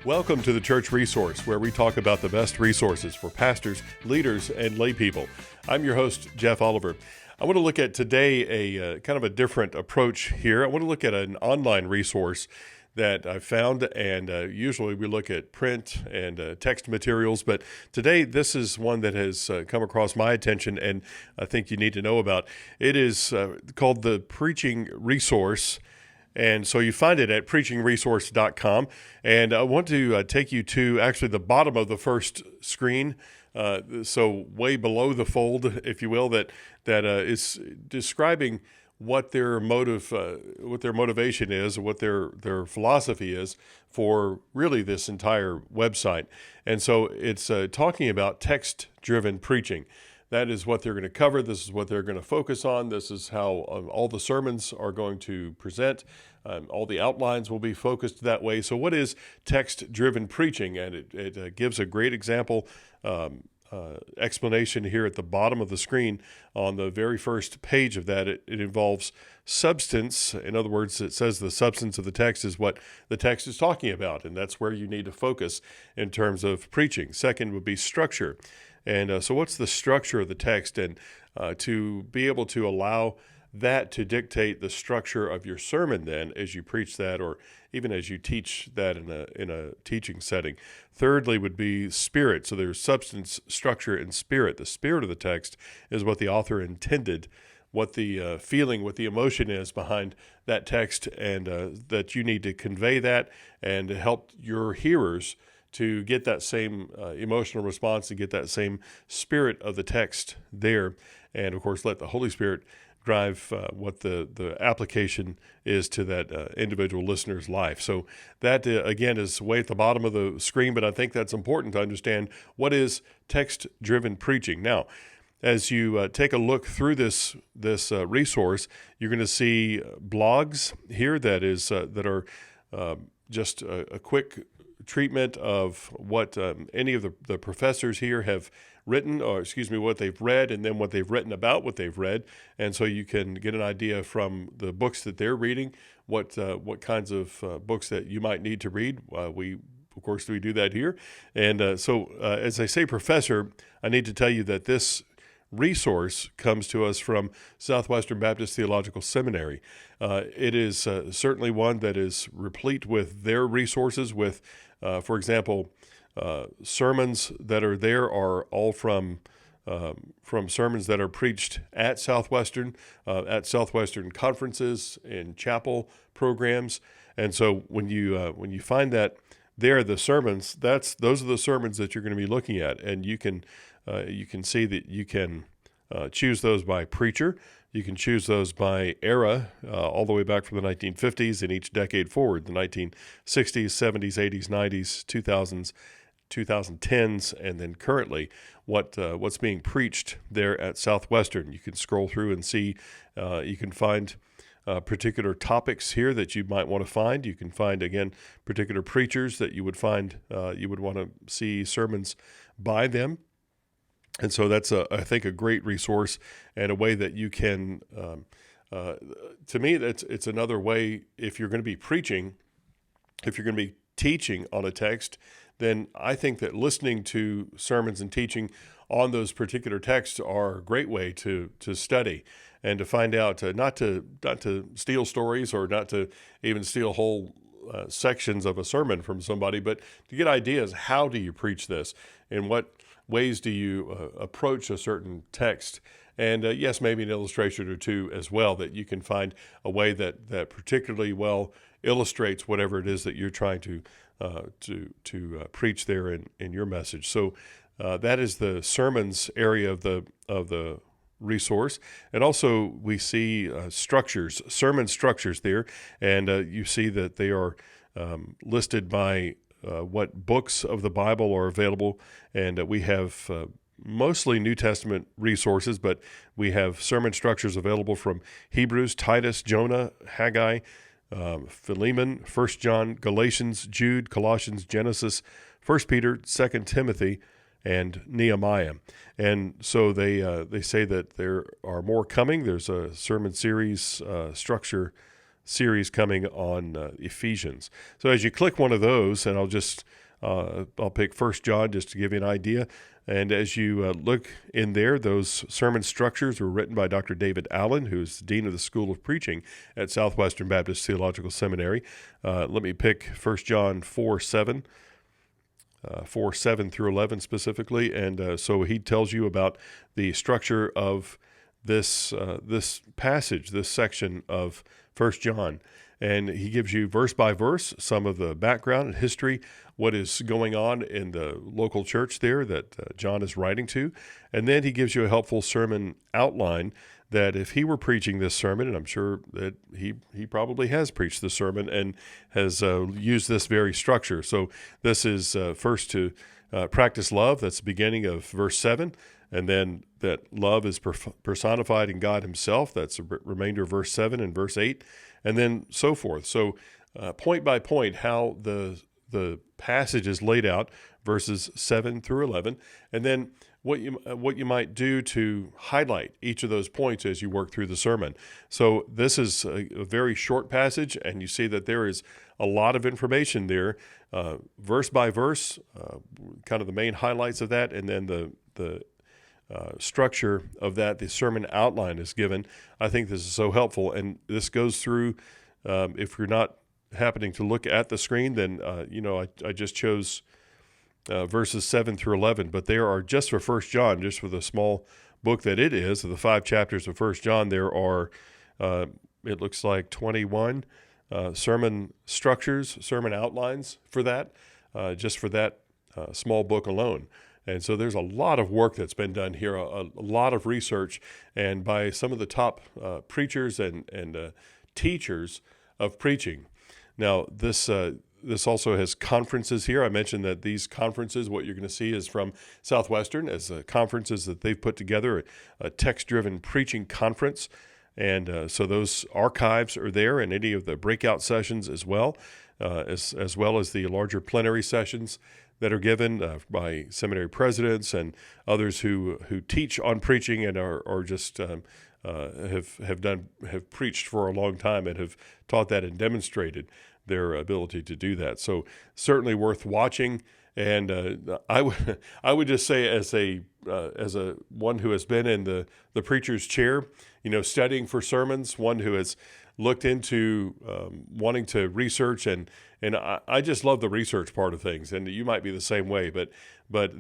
Welcome to the Church Resource, where we talk about the best resources for pastors, leaders, and lay people. I'm your host, Jeff Oliver. I want to look at today a kind of a different approach here. I want to look at an online resource that I found, and usually we look at print and text materials, but today this is one that has come across my attention and I think you need to know about. It is called the Preaching Resource. And so you find it at preachingresource.com. And I want to take you to actually the bottom of the first screen. So way below the fold, if you will, that is describing what their motivation is, what their philosophy is for really this entire website. And so it's talking about text-driven preaching. That is what they're going to cover. This is what they're going to focus on. This is how all the sermons are going to present. All the outlines will be focused that way. So what is text-driven preaching? And it gives a great example explanation here at the bottom of the screen on the very first page of that. It involves substance. In other words, it says the substance of the text is what the text is talking about, and that's where you need to focus in terms of preaching. Second would be structure. And so what's the structure of the text? And to be able to allow that to dictate the structure of your sermon then as you preach that, or even as you teach that in a teaching setting. Thirdly would be spirit. So there's substance, structure, and spirit. The spirit of the text is what the author intended, what the feeling, what the emotion is behind that text, and that you need to convey that and help your hearers to get that same emotional response, to get that same spirit of the text there. And, of course, let the Holy Spirit drive what the application is to that individual listener's life. So that, again, is way at the bottom of the screen, but I think that's important to understand what is text-driven preaching. Now, as you take a look through this resource, you're going to see blogs here that are just a quick treatment of what any of the professors here have written, what they've read, and then what they've written about what they've read. And so you can get an idea from the books that they're reading, what kinds of books that you might need to read. Of course, we do that here. And so as I say professor, I need to tell you that this resource comes to us from Southwestern Baptist Theological Seminary. It is certainly one that is replete with their resources with, for example, sermons that are there are all from sermons that are preached at Southwestern conferences and chapel programs. And so when you find that there, the sermons, those are the sermons that you're going to be looking at, and you can see that you can choose those by preacher. You can choose those by era, all the way back from the 1950s and each decade forward, the 1960s, 70s, 80s, 90s, 2000s, 2010s, and then currently what's being preached there at Southwestern. You can scroll through and see, you can find particular topics here that you might want to find. You can find, again, particular preachers that you would find, you would want to see sermons by them. And so that's, I think, a great resource and a way that you can, to me, it's another way if you're going to be preaching, if you're going to be teaching on a text, then I think that listening to sermons and teaching on those particular texts are a great way to study and to find out, not to steal stories or not to even steal whole sections of a sermon from somebody, but to get ideas. How do you preach this? In what ways do you approach a certain text? And yes, maybe an illustration or two as well, that you can find a way that particularly well illustrates whatever it is that you're trying to preach there in your message. So that is the sermons area of the resource. And also we see sermon structures there, and you see that they are listed by what books of the Bible are available, and we have mostly New Testament resources, but we have sermon structures available from Hebrews, Titus, Jonah, Haggai, Philemon, 1 John, Galatians, Jude, Colossians, Genesis, 1 Peter, 2 Timothy, and Nehemiah. And so they say that there are more coming. There's a sermon series structure series coming on Ephesians. So as you click one of those, and I'll pick First John just to give you an idea. And as you look in there, those sermon structures were written by Dr. David Allen, who's the Dean of the School of Preaching at Southwestern Baptist Theological Seminary. Let me pick 1 John 4:7 through 11 specifically. And so he tells you about the structure of this passage, this section of 1 John. And he gives you verse by verse some of the background and history, what is going on in the local church there that John is writing to. And then he gives you a helpful sermon outline that if he were preaching this sermon, and I'm sure that he probably has preached the sermon and has used this very structure. So this is first to practice love. That's the beginning of verse 7. And then that love is personified in God himself. That's the remainder of verse 7 and verse 8. And then so forth. So point by point, how the passage is laid out, verses 7 through 11, and then what you might do to highlight each of those points as you work through the sermon. So this is a very short passage, and you see that there is a lot of information there, verse by verse, kind of the main highlights of that, and then the structure of that, the sermon outline is given. I think this is so helpful, and this goes through, if you're not happening to look at the screen, then, I just chose verses 7 through 11, but there are, just for 1 John, just for the small book that it is, of the 5 chapters of 1 John, there are, it looks like 21 sermon structures, sermon outlines for that, just for that small book alone. And so there's a lot of work that's been done here, a lot of research, and by some of the top preachers and teachers of preaching. Now, this also has conferences here. I mentioned that these conferences, what you're going to see is from Southwestern as conferences that they've put together, a text-driven preaching conference. And so those archives are there, and any of the breakout sessions as well, as well as the larger plenary sessions that are given by seminary presidents and others who teach on preaching and are just have preached for a long time and have taught that and demonstrated their ability to do that. So certainly worth watching. And I would just say, as a one who has been in the preacher's chair, studying for sermons, one who has looked into wanting to research, and I just love the research part of things, and you might be the same way, but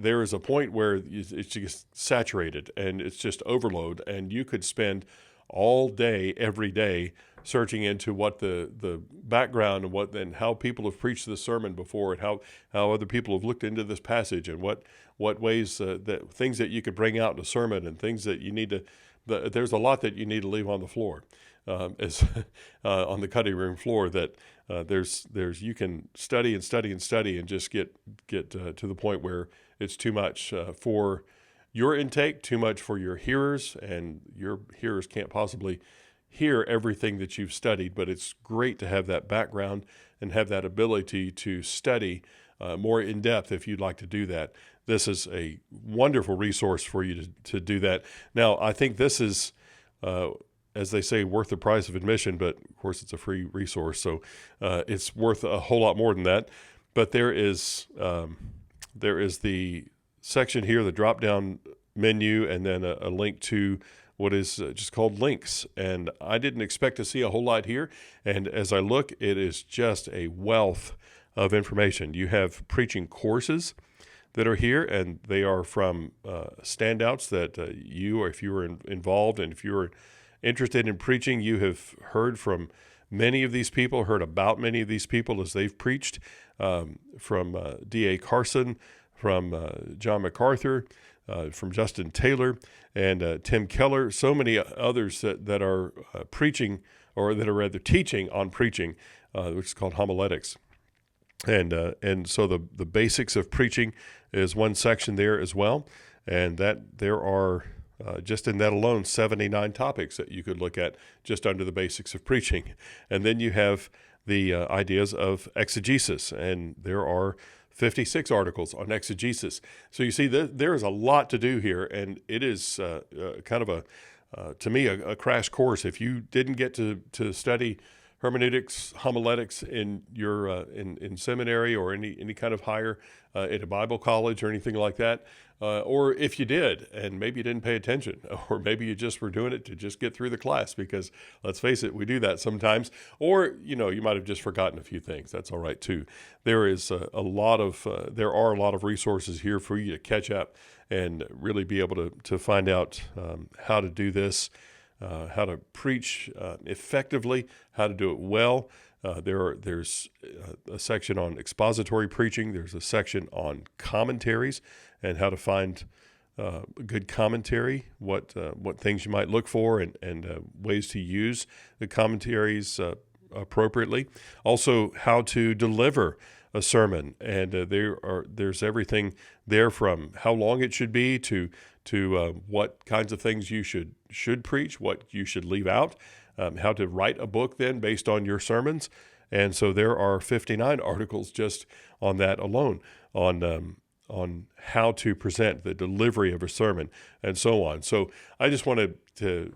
there is a point where it's just saturated and it's just overload, and you could spend all day, every day, searching into what the background and how people have preached the sermon before, and how other people have looked into this passage, and what ways that things that you could bring out in a sermon, and things that you need to. There's a lot that you need to leave on the floor, as on the cutting room floor. That there's you can study and study and study and just get to the point where it's too much for your intake, too much for your hearers, and your hearers can't possibly hear everything that you've studied. But it's great to have that background and have that ability to study more in depth if you'd like to do that. This is a wonderful resource for you to do that. Now, I think this is, as they say, worth the price of admission, but of course it's a free resource, so it's worth a whole lot more than that. But there is the section here, the drop-down menu, and then a link to what is just called links. And I didn't expect to see a whole lot here. And as I look, it is just a wealth of information. You have preaching courses that are here, and they are from standouts that you, or if you were involved and if you were interested in preaching, you have heard from many of these people, heard about many of these people as they've preached, from D.A. Carson, from John MacArthur, from Justin Taylor, and Tim Keller, so many others that are preaching, or that are rather teaching on preaching, which is called homiletics. And so the basics of preaching is one section there as well, and that there are just in that alone 79 topics that you could look at just under the basics of preaching. And then you have the ideas of exegesis, and there are 56 articles on exegesis. So you see there is a lot to do here, and it is kind of to me, a crash course. If you didn't get to study hermeneutics, homiletics in your in seminary or any kind of higher at a Bible college or anything like that. Or if you did, and maybe you didn't pay attention, or maybe you just were doing it to just get through the class, because let's face it, we do that sometimes. Or, you might have just forgotten a few things. That's all right too. There is there are a lot of resources here for you to catch up and really be able to find out how to do this, how to preach effectively, how to do it well. There's a section on expository preaching. There's a section on commentaries and how to find good commentary, what things you might look for, and ways to use the commentaries appropriately. Also, how to deliver a sermon, and there's everything there from how long it should be to what kinds of things you should preach, what you should leave out, how to write a book then based on your sermons. And so there are 59 articles just on that alone, on how to present the delivery of a sermon and so on. So I just wanted to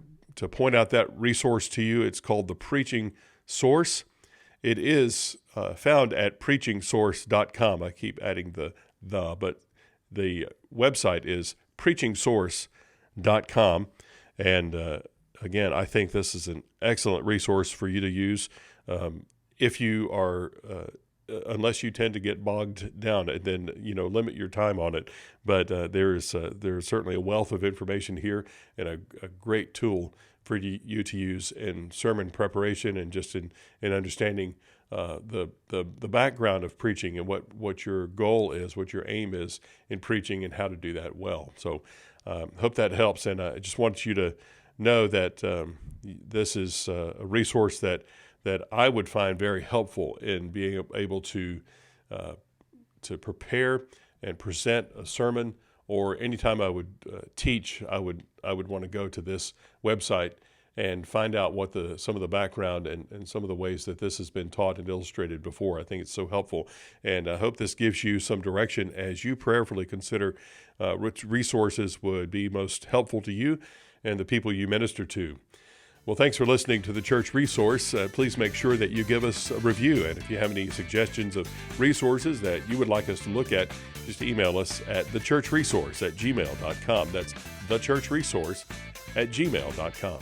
point out that resource to you. It's called The Preaching Source. It is found at preachingsource.com. I keep adding but the website is preachingsource.com. And again, I think this is an excellent resource for you to use if you are, unless you tend to get bogged down, and then limit your time on it. But there's certainly a wealth of information here, and a great tool for you to use in sermon preparation and just in understanding the background of preaching and what your goal is, what your aim is in preaching, and how to do that well. So hope that helps, and I just want you to know that this is a resource that I would find very helpful in being able to prepare and present a sermon, or anytime I would teach, I would want to go to this website and find out what some of the background and some of the ways that this has been taught and illustrated before. I think it's so helpful, and I hope this gives you some direction as you prayerfully consider which resources would be most helpful to you and the people you minister to. Well, thanks for listening to The Church Resource. Please make sure that you give us a review. And if you have any suggestions of resources that you would like us to look at, just email us at thechurchresource@gmail.com. That's thechurchresource@gmail.com.